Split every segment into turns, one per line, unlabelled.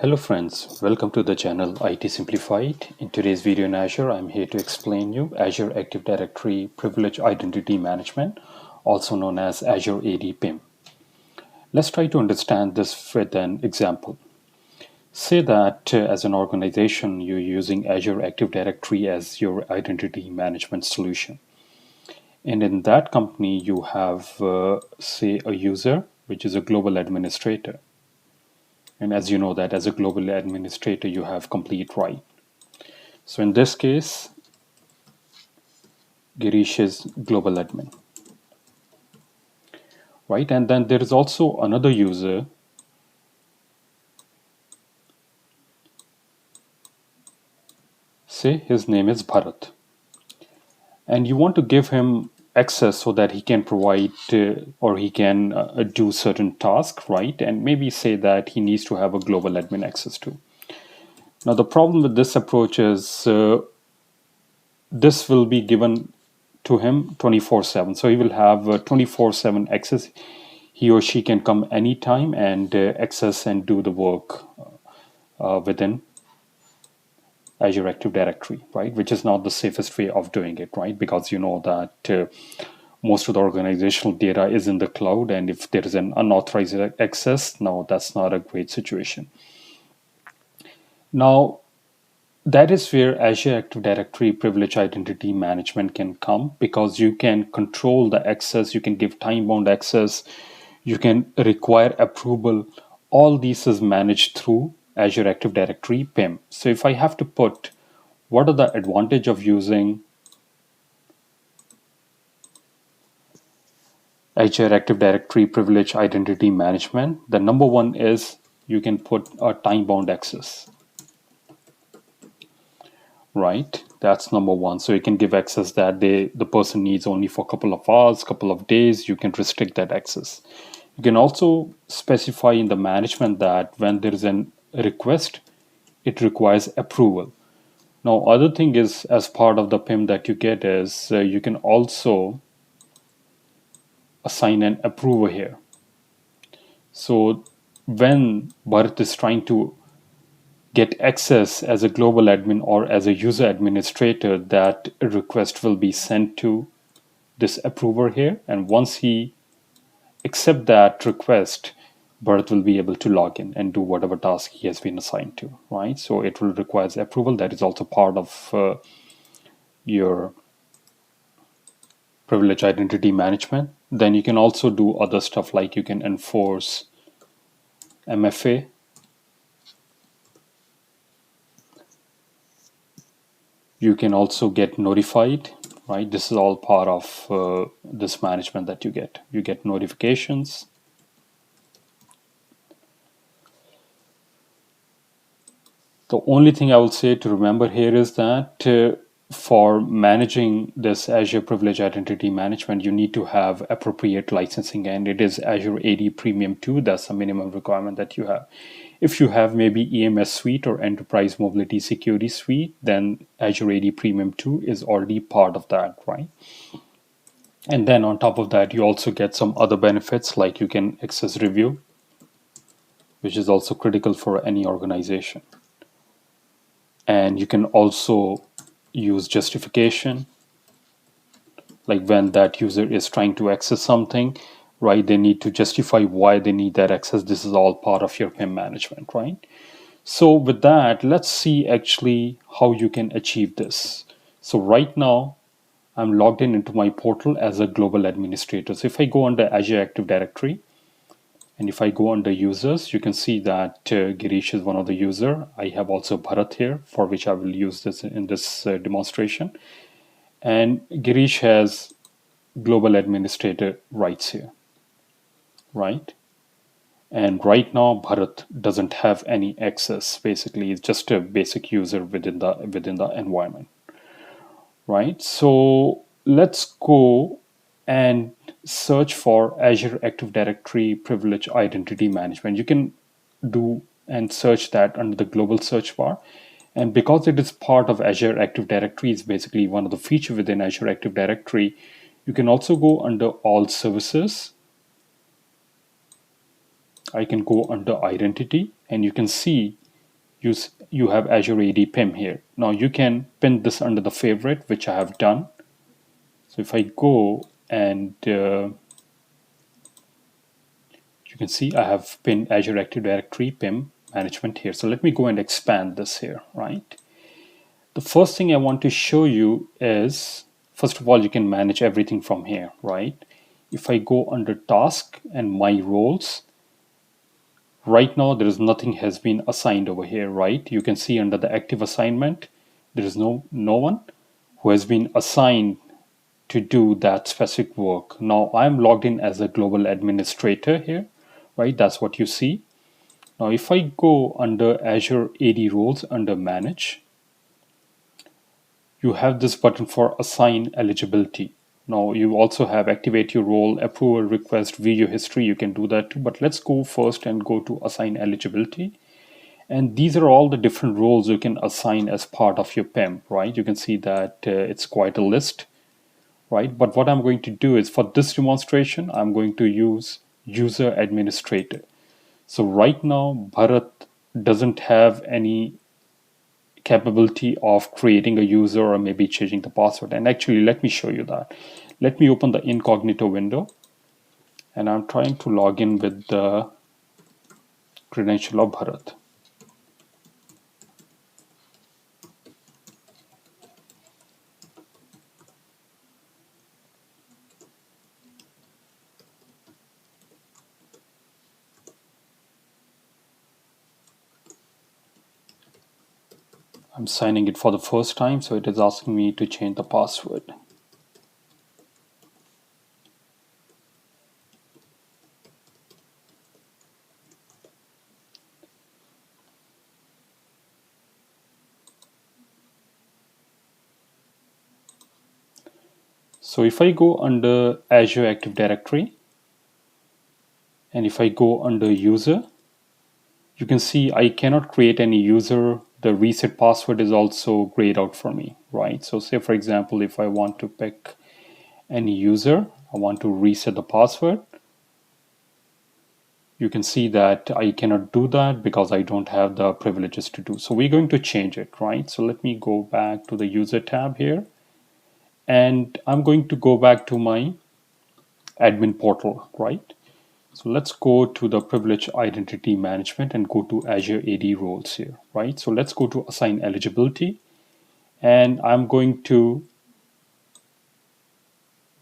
Hello friends, welcome to the channel IT Simplified. In today's video in Azure, I'm here to explain you Azure Active Directory Privilege Identity Management, also known as Azure AD PIM. Let's try to understand this with an example. Say that as an organization, you're using Azure Active Directory as your identity management solution. And in that company, you have, say, a user, which is a global administrator. And as you know that as a global administrator, you have complete right. So in this case, Girish is global admin, right? And then there is also another user. Say his name is Bharat. And you want to give him access so that he can provide or he can do certain tasks, right? And maybe say that he needs to have a global admin access to. Now, the problem with this approach is this will be given to him 24/7. So he will have 24/7 access. He or she can come anytime and access and do the work within Azure Active Directory, right? Which is not the safest way of doing it, right? Because you know that most of the organizational data is in the cloud, and if there is an unauthorized access, no, that's not a great situation. Now, that is where Azure Active Directory Privilege Identity Management can come, because you can control the access, you can give time-bound access, you can require approval. All these is managed through Azure Active Directory PIM. So if I have to put what are the advantage of using Azure Active Directory Privilege Identity Management, the number one is you can put a time-bound access. Right, that's number one. So you can give access that the person needs only for a couple of hours, couple of days. You can restrict that access. You can also specify in the management that when there is an request, it requires approval. Now, other thing is, as part of the PIM that you get is you can also assign an approver here. So when Bharat is trying to get access as a global admin or as a user administrator, that request will be sent to this approver here. And once he accept that request, Bharat will be able to log in and do whatever task he has been assigned to, right? So it will require approval. That is also part of your privilege identity management. Then you can also do other stuff like you can enforce MFA. You can also get notified, right? This is all part of this management that you get. You get notifications. The only thing I will say to remember here is that for managing this Azure Privilege Identity Management, you need to have appropriate licensing, and it is Azure AD Premium 2. That's the minimum requirement that you have. If you have maybe EMS Suite or Enterprise Mobility Security Suite, then Azure AD Premium 2 is already part of that, right? And then on top of that, you also get some other benefits like you can access review, which is also critical for any organization. And you can also use justification, like when that user is trying to access something, right? They need to justify why they need that access. This is all part of your PIM management, right? So with that, let's see actually how you can achieve this. So right now, I'm logged in into my portal as a global administrator. So if I go under Azure Active Directory, and if I go under users, you can see that Girish is one of the user. I have also Bharat here, for which I will use this in this demonstration. And Girish has global administrator rights here, right? And right now, Bharat doesn't have any access. Basically, it's just a basic user within the environment, right? So let's go and search for Azure Active Directory Privilege Identity Management. You can do and search that under the global search bar. And because it is part of Azure Active Directory, it's basically one of the features within Azure Active Directory. You can also go under all services. I can go under identity, and you can see you have Azure AD PIM here. Now you can pin this under the favorite, which I have done. So if I go and you can see I have pinned Azure Active Directory PIM management here. So let me go and expand this here, right? The first thing I want to show you is, first of all, you can manage everything from here, right? If I go under task and my roles, right now there is nothing has been assigned over here, right? You can see under the active assignment, there is no one who has been assigned to do that specific work. Now I'm logged in as a global administrator here, right? That's what you see. Now if I go under Azure AD roles under manage, you have this button for assign eligibility. Now you also have activate your role, approval request, view your history. You can do that too, but let's go first and go to assign eligibility. And these are all the different roles you can assign as part of your PIM, right? You can see that it's quite a list, right? But what I'm going to do is for this demonstration, I'm going to use user administrator. So right now, Bharat doesn't have any capability of creating a user or maybe changing the password. And actually, let me show you that. Let me open the incognito window and I'm trying to log in with the credential of Bharat. I'm signing it for the first time, so it is asking me to change the password. So if I go under Azure Active Directory, and if I go under user, you can see I cannot create any user. The reset password is also grayed out for me, right? So say for example, if I want to pick any user, I want to reset the password. You can see that I cannot do that because I don't have the privileges to do. So we're going to change it, right? So let me go back to the user tab here. And I'm going to go back to my admin portal, right? So let's go to the privilege identity management and go to Azure AD roles here, right? So let's go to assign eligibility. And I'm going to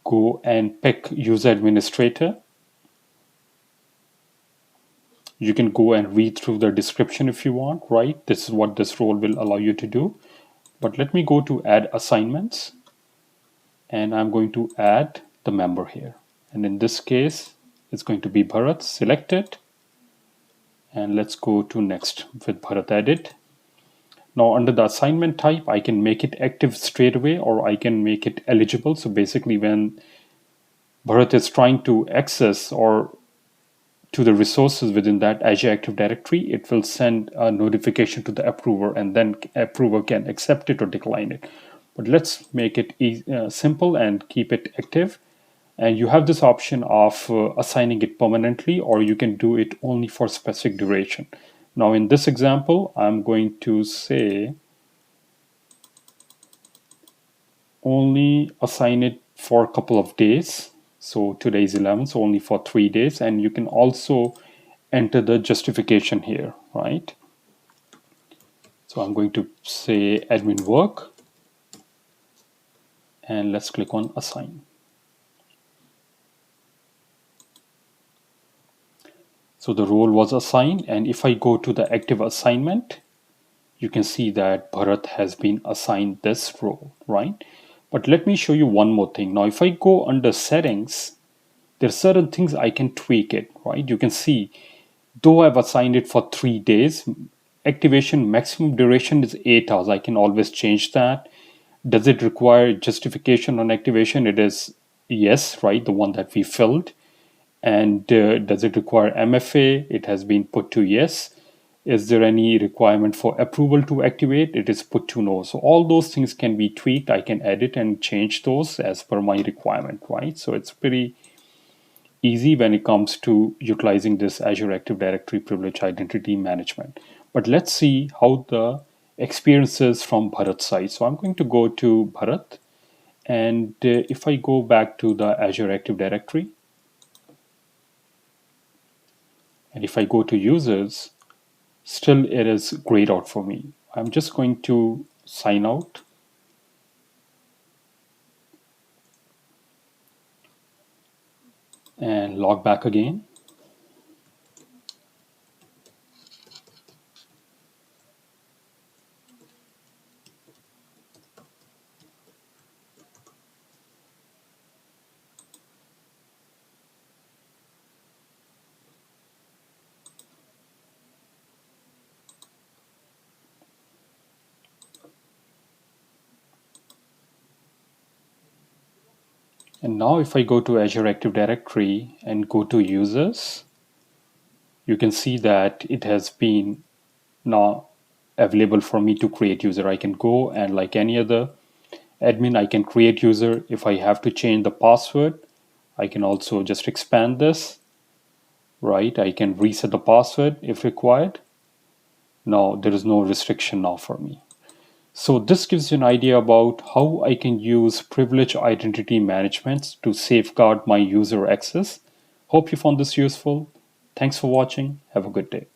go and pick user administrator. You can go and read through the description if you want, right? This is what this role will allow you to do. But let me go to add assignments and I'm going to add the member here. And in this case, it's going to be Bharat. Select it. And let's go to next with Bharat added. Now under the assignment type, I can make it active straight away or I can make it eligible. So basically when Bharat is trying to access or to the resources within that Azure Active Directory, it will send a notification to the approver and then approver can accept it or decline it. But let's make it simple and keep it active. And you have this option of assigning it permanently or you can do it only for specific duration. Now in this example, I'm going to say only assign it for a couple of days. So today is 11, so only for 3 days. And you can also enter the justification here, right? So I'm going to say admin work and let's click on assign. So the role was assigned, and if I go to the active assignment, you can see that Bharat has been assigned this role, right? But let me show you one more thing. Now, if I go under settings, there are certain things I can tweak it, right? You can see, though I've assigned it for 3 days, activation maximum duration is 8 hours. I can always change that. Does it require justification on activation? It is yes, right? The one that we filled. And does it require MFA? It has been put to yes. Is there any requirement for approval to activate? It is put to no. So all those things can be tweaked. I can edit and change those as per my requirement, right? So it's pretty easy when it comes to utilizing this Azure Active Directory Privilege Identity Management. But let's see how the experience is from Bharat's side. So I'm going to go to Bharat, and if I go back to the Azure Active Directory, and if I go to users, still it is grayed out for me. I'm just going to sign out and log back again. And now if I go to Azure Active Directory and go to users, you can see that it has been now available for me to create user. I can go and like any other admin, I can create user. If I have to change the password, I can also just expand this, right? I can reset the password if required. Now there is no restriction now for me. So this gives you an idea about how I can use privilege identity management to safeguard my user access. Hope you found this useful. Thanks for watching. Have a good day.